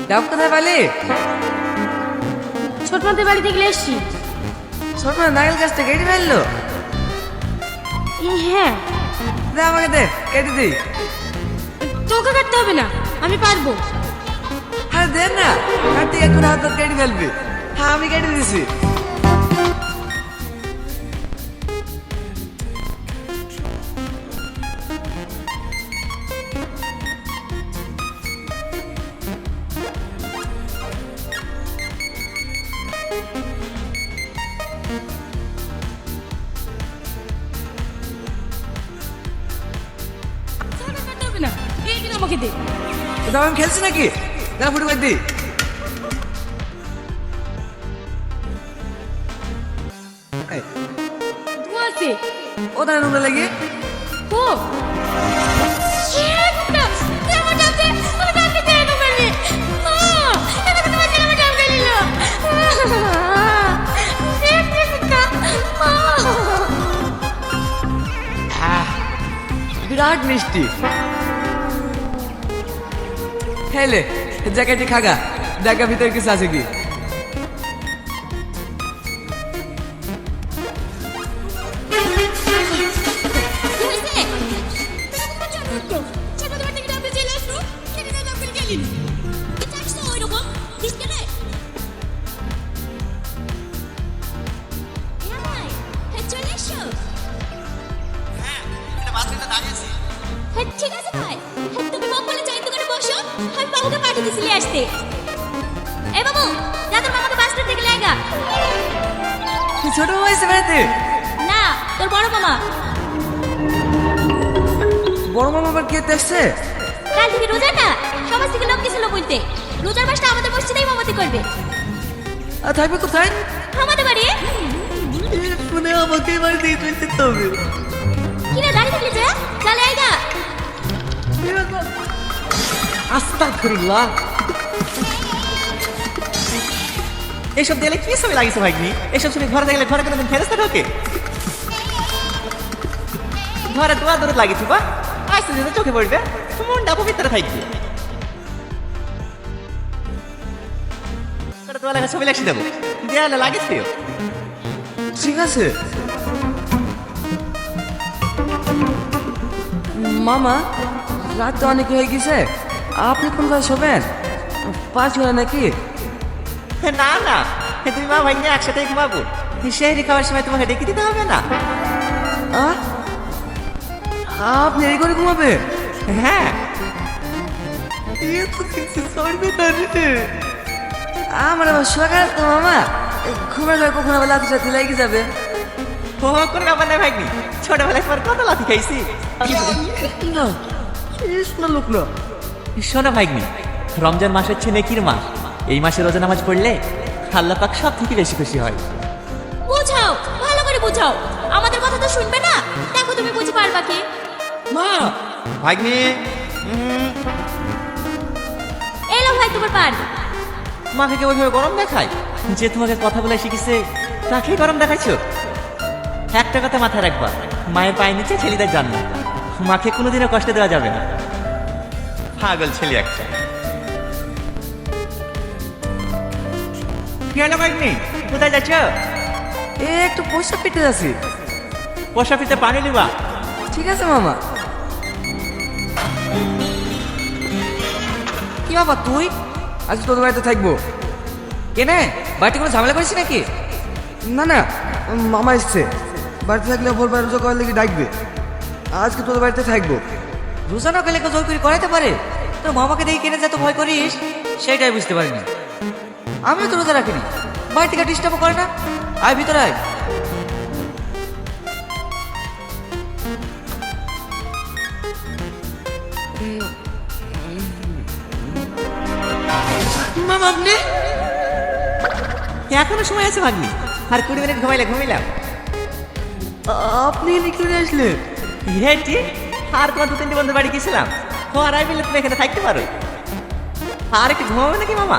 ডাব কোথায় পালি? ছোট মাদের বাড়ি থেকে এসছি। ছোট নারকেল গাছটা কেটে ফেললো? হ্যাঁ। দে আমাকে দে, কেটে দিই। তোকে কাটতে হবে না, আমি পারবো। আরে দে না, কাটতে এখন হাত কেটে ফেলবি। হ্যাঁ আমি কেটে দিছি। তোকে কাটতে হবে না, এইটা আমাকে দে। তো আমি খেলছি নাকি? দাঁড়া ফুটবল দিই। ধোঁয়া আছে। ও দাঁড়া নোংরা লাগে। ও shit! তুই আমার ডাব দে, আমার ডাব দে, এরকম করবি। এটা তোমার ছেলে আমার ডাব খেয়ে নিল। বিরাট মিষ্টি। হেলে জ্যাকেটে খাগা, দেখা ভিতরে কিছু আছে কি? ঠিক আছে ভাই, তুমি বকলে চাই দোকানে বসো, আমি বাবুকে পাঠিয়ে দিছি আসতে। এ বাবু, যা তোর মামাকে বাস স্ট্যান্ড থেকে লাগা। তুই ছোট মামা এসে বেড়াতে? না, তোর বড় মামা। বড় মামা আবার কে আসছে? কাল থেকে রোজা না, সমাজ থেকে লোক গেছিল বলতে। রোজার মাসটা আমাদের মসজিদেই মামাতি করবে। আর থাকবে কোথায়? আমাদের বাড়ি। শুনে আমাকে এবার দিয়ে চলতে হবে। কিরে দাঁড়িয়ে থাকলি যে? চলে আইগা। আস্তাগফিরুল্লাহ। এসব দিলে কি ছবি লাগিয়েছে ভাগ্নি? এসব ছবি ঘরে দেখলে ঘরে কোনোদিন ফেরস্তা ঢোকে? ঘরে দোয়া দূরে লাগিয়েছি বা আসতে যেতে চোখে পড়বে, মনটা পবিত্র থাকবে। দোয়া লেখা ছবি লেখি দেবো, দেয়ালে লাগিয়েছি। ঠিক আছে মামা, রাত তো অনেক হয়ে গেছে। আপনি কোন কাজ শোবেন? পাঁচ ঘরে নাকি? না না, তুমি মা ভাগ্নি একসাথে ঘুমাবো। সেহরি খাওয়ার সময় তোমাকে ডেকে দিতে হবে না। আপনি এই করে ঘুমাবে? হ্যাঁ। আমার আবার সকাল তো মামা, ঘুমের ঘরে কখন আবার লাথি সাথে লেগে যাবে। হো করে ব্যাপার নাই ভাগ্নি, ছোটবেলায় পর কত লাথি খাইছি। না না লোক না। শোনো ভাগ্নি, রমজান মাস হচ্ছে নেকির মাস। এই মাসে রোজা নামাজ পড়লে আল্লাহ পাক সব থেকে বেশি খুশি হয়। বুঝাও, ভালো করে বুঝাও। আমাদের কথা তো শুনবে না, দেখো তুমি বুঝে পারবা কি? মা ভাগ্নি, এলো ভাই তোমার পান। মাকে কি ওইভাবে গরম দেখায়? যে তোমাকে কথা বলে শিখেছে তাকেই গরম দেখাইছো? একটা কথা মাথায় রাখবা, মায়ের পায়ের নিচে ছেলেদের জান্নাত। মাকে কোনোদিনও কষ্ট দেওয়া যাবে না। পাগল ছেলে একটা। কি হলো ভাগ্নি, কোথায় যাচ্ছ? একটু পয়সা পেতে আছি। বসা পিতে পানি দিবা। ঠিক আছে মামা। কি বাবা তুই আজকে তোদের বাড়িতে থাকবো? কেনে বাড়িতে কোনো ঝামেলা করেছি নাকি? না না, মামা এসছে। বাড়িতে থাকলে ভোরবার রোজা করার লেগে ডাকবে। আজকে তোদের বাড়িতে থাকবো। রোজা না করলে কেউ জোর করে করাইতে পারে? তোর মামাকে দেখে কেনে যত ভয় করিস সেটাই বুঝতে পারিনি। আমিও তো রোজা রাখিনি, বাড়ি থেকে ডিস্টার্বও করে না। আয় ভিতরে আয়। মামা আপনি? এখনো সময় আছে ভাগ্নি, আর 20 মিনিট ঘুমাইলাম। আপনি নিকলে আসলেন? হ্যাঁ ঠিক। আর তোমার 2-3 বন্ধু বাড়ি গেছিলাম। আর আই বললে তুমি এখানে থাকতে পারো। আর একটু ঘুমাবে নাকি মামা?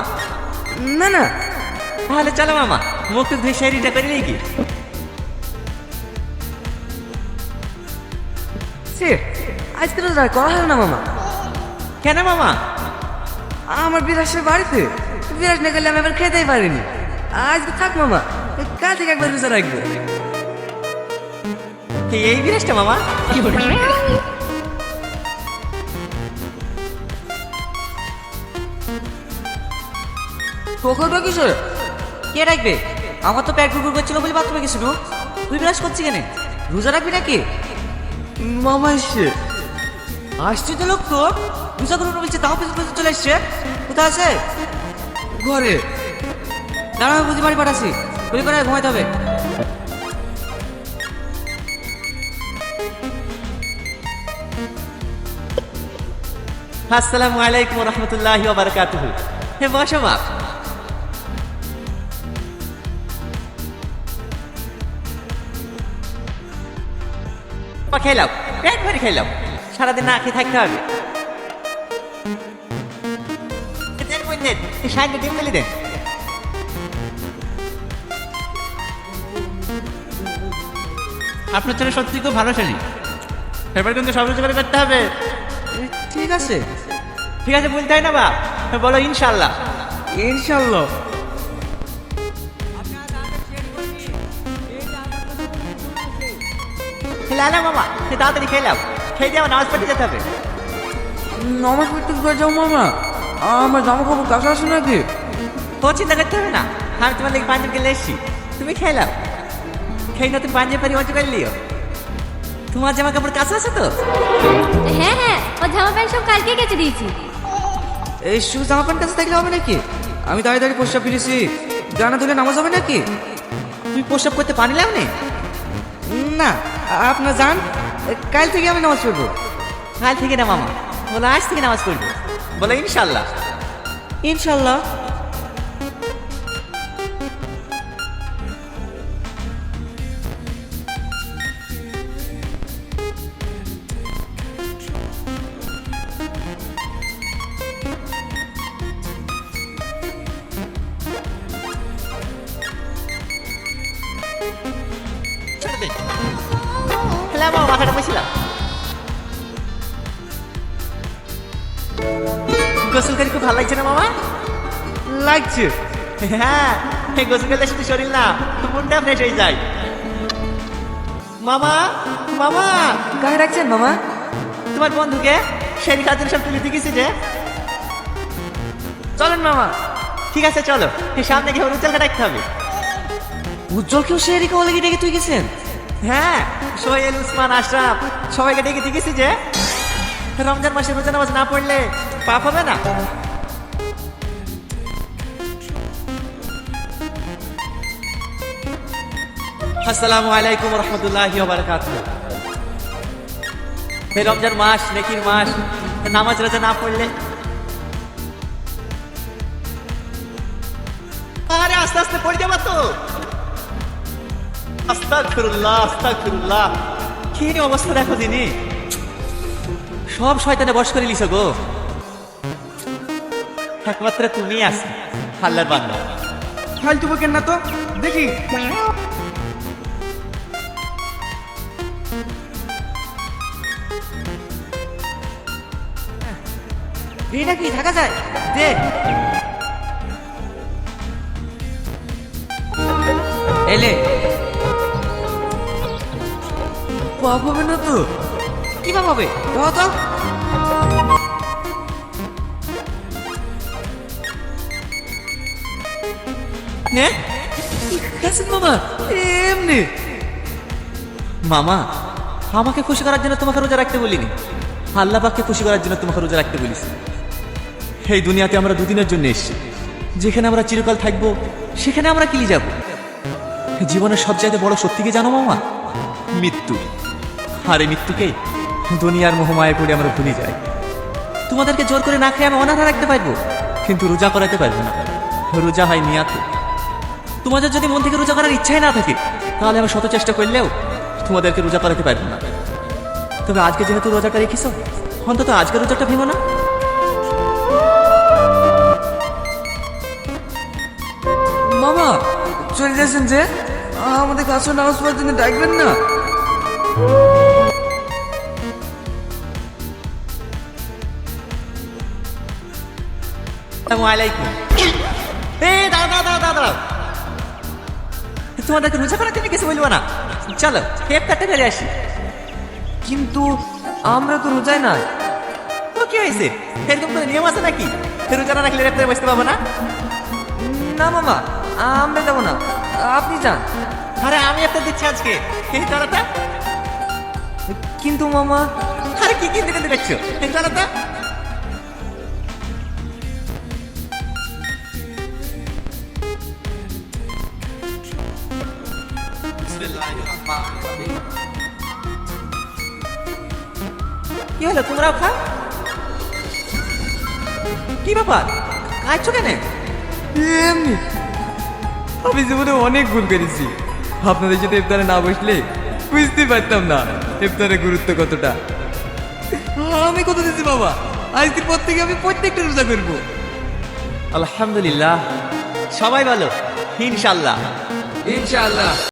না না। তাহলে চলো মামা, মুখ টুক ধুয়ে শাড়িটা করে নিয়ে কি। আজকে তো করা হলো না মামা। কেন মামা? আমার বিরাজ সে বাড়িতে, বিরাজ না করলে আমি আবার খেতেই পারিনি। আজকে থাক মামা, কাল থেকে একবার রোজা রাখবো। এই বিরাজটা মামা তোকে তো কিসের? কে রাখবে? আমার তো পেট গুড়গুড় করছিল বলে বাথরুমে গেছিল। তুই বিরাজ করছি কেন? রোজা রাখবি নাকি? মামা এসছে। আসছে তো লোক তো, রোজা করবো বলছে, তাও পেছন পেছন চলে এসছে। কোথায় আছে? ঘরে। দাঁড়া, আমি বুঝি বাড়ি পাঠাচ্ছি, গুলি করে ঘুমাইতে হবে। আসসালামু আলাইকুম রহমতুল্লাহি ওয়া বারাকাতুহু। হে বসো মা। খেলাম, পেট ভরে খেলাম, সারাদিন না খেয়ে থাকতে হবে। সাইডে ডিম ফেলে দেন। আপনার ছেলে সত্যি খুব ভালো ছেলে, এবার কিন্তু সব রোজগার করতে হবে। ঠিক আছে। ঠিক আছে বলতে হয় না বাপ, বলো ইনশাল্লাহ। ইনশাল্লাহ। খেলে মামা, তাড়াতাড়ি খেলাম, খেয়ে দিয়ে আমার নামাজ পড়তে যেতে হবে। নামাজ পড়তে করে যাও মামা, আমার জামা কাপড় কাছে আসে নাকি? ও চিন্তা করতে হবে না, আমি তোমার লেগে পাঞ্জাব গেলে এসছি, তুমি খেলাম। খেয়ে নতুন পাঞ্জাব পারি অজু করে লিও। তোমার জামা কাপড় কাছে আছে তো? হ্যাঁ হ্যাঁ, ও জামা প্যান্ট সব কালকে কেচে দিয়েছি। এই শুধু জামা প্যান্ট কাছে থাকলে হবে নাকি? আমি দাঁড়িয়ে দাঁড়িয়ে প্রস্রাব ফিরেছি, জানা ধরে নামাজ হবে নাকি? তুমি প্রস্রাব করতে পানি লাগনি? না, আপনার যান, কাল থেকে আমি নামাজ পড়বো। কাল থেকে না মামা, বলো আজ থেকে নামাজ পড়বো। বলো ইনশাল্লাহ। ইনশাল্লাহ। খেলা বাবা, মাথাটা বসিলাম। গোসল করে খুব ভালো লাগছে না মামা? লাগছে। হ্যাঁ, এই গোসল করলে শুধু শরীর না, মনটা ফ্রেশ হয়ে যায়। মামা, মামা, কাকে রাখছেন মামা? তোমার বন্ধুকে সেই খাতুন সব তুলে দিয়েছি যে। চলেন মামা। ঠিক আছে চলো, এই সামনে গিয়ে উজ্জ্বলকে ডাকতে হবে। উজ্জ্বলকেও সে এরিকা বলে ডেকে তুই গেছেন? হ্যাঁ, সোহেল, উসমান, আশরাফ সবাইকে ডেকে দিয়েছি যে রমজান মাসে রোজা নামাজ না পড়লে পাপ হবে না। আসসালামু আলাইকুম রহমতুল্লাহি ওয়া বারাকাতুহু। এই রমজান মাস নেকির মাস, নামাজ রোজা না পড়লে। আরে আস্তে আস্তে পড়ে যাবা তো। আস্তাগফিরুল্লাহ, আস্তাগফিরুল্লাহ। কি অবস্থা দেখো দিনি, সব শয়তানে বশ করে লিছো গো। একমাত্র তুমি আছো আল্লাহর বান্দা। ফালতু বকেন না তো, দেখি। এই নাকি থাকা যায়? দে। এলে পাপ হবে না তো? কি ভাব হবে? দাও তো। নে গেছেন মামা, এমনি। মামা, আমাকে খুশি করার জন্য তোমাকে রোজা রাখতে বলিনি, আল্লাহ পাককে খুশি করার জন্য তোমাকে রোজা রাখতে বলিস। এই দুনিয়াতে আমরা দুদিনের জন্য এসেছি, যেখানে আমরা চিরকাল থাকবো সেখানে আমরা কিলি যাব। জীবনের সবচাইতে বড় সত্যিকে জানো মামা? মৃত্যু। আর এই মৃত্যুকে দুনিয়ার মোহমায় পড়ে আমরা ভুলে যাই। তোমাদেরকে জোর করে না খেয়ে আমি অনাথা রাখতে পারবো, কিন্তু রোজা করাতে পারবো না। রোজা হয় নিয়াতে। তোমাদের যদি মন থেকে রোজা করার ইচ্ছাই না থাকে, তাহলে আমি শত চেষ্টা করলেও তোমাদেরকে রোজা করাতে পারবো না। তবে আজকে যেহেতু রোজাটা রেখেছ, অন্তত আজকে রোজাটা ভেঙো না। মামা চলে যাচ্ছেন যে, আমাদের কাছে নামাজ পড়ার জন্য ডাকবেন না? আসসালামু আলাইকুম। দাঁড়াও। তোমাদেরকে রোজা করার জন্য কিছু বলবো না, চলো টেপ কাটতে ফেলে আসি। কিন্তু আমরা তো রোজাই নাই। তো কি হয়েছে, এরকম কোনো নিয়ম আছে নাকি রোজা না রাখলে রেপ্তারে বসতে পাবো না? না মামা, আমরা যাবো না, আপনি যান। আরে আমি একটা দিচ্ছি আজকে, চলো তো। কিন্তু মামা, আরে কি কিনতে কিনতে দেখছো, চলো তো। কি হলো, তোমরাও খাও? কি ব্যাপার, খাচ্ছ কেন? এমনি আমি জীবনে অনেক ভুল করেছি। আপনাদের সাথে ইফতারে না বসলে বুঝতে পারতাম না ইফতারের গুরুত্ব কতটা। আমি কথা দিচ্ছি বাবা, আজকের পর থেকে আমি প্রত্যেকটা রোজা করবো। আলহামদুলিল্লাহ, সবাই বলো ইনশাল্লাহ। ইনশাআল্লাহ।